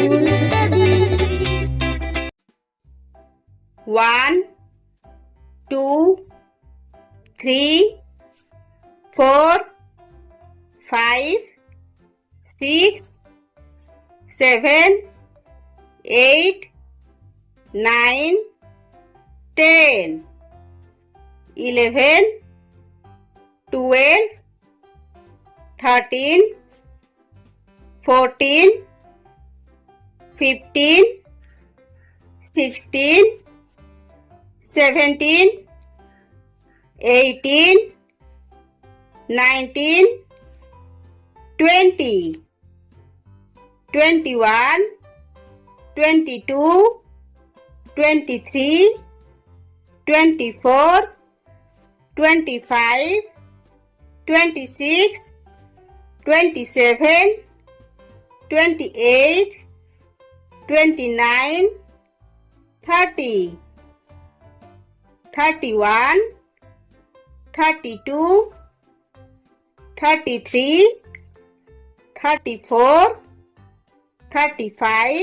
to study. 1, 2, 3, 4, 5, 6, 7, 8, 9, 10, 11, 12, 13, 14, 15, 16, 17, 18, 19, 20, 21, 22, 23, 24, 25, 26, 27, 28, 29, 30, 31, 32, 33, 34, 35,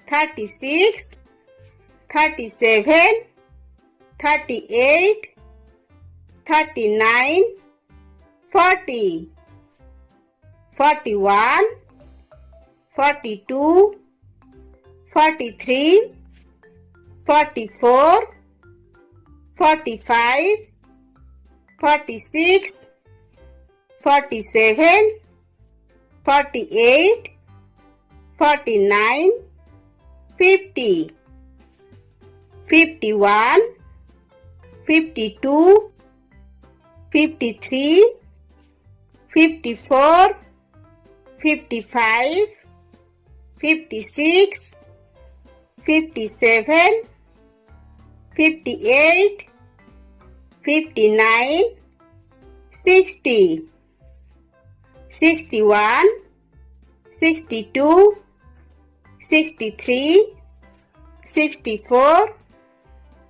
36, 37, 38, 39, 40, 41, 42, 43, 44, 45, 46, 47, 48, 49, 50, 51, 52, 53, 54, 55, 56, 57, 58, 59, 60, 61, 62, 63, 64,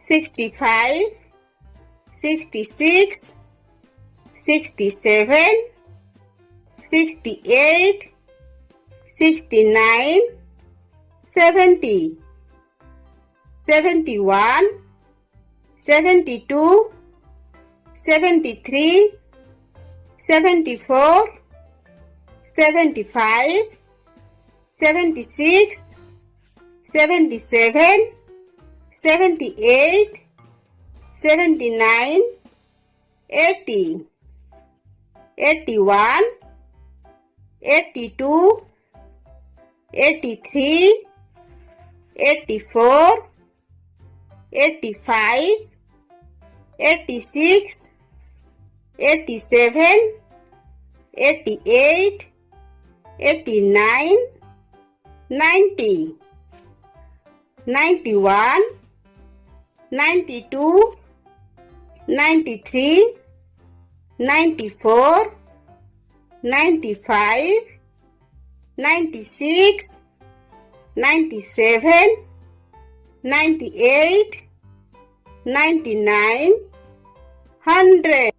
65, 66, 67, 68, 69, 70, 71, 72, 73, 74, 75, 76, 77, 78, 79, 80, 81, 82, 83, 84, 85, 86, 87, 88, 89, 90, 91, 92, 93, 94, 95, 96, 97, 98, 99, 100.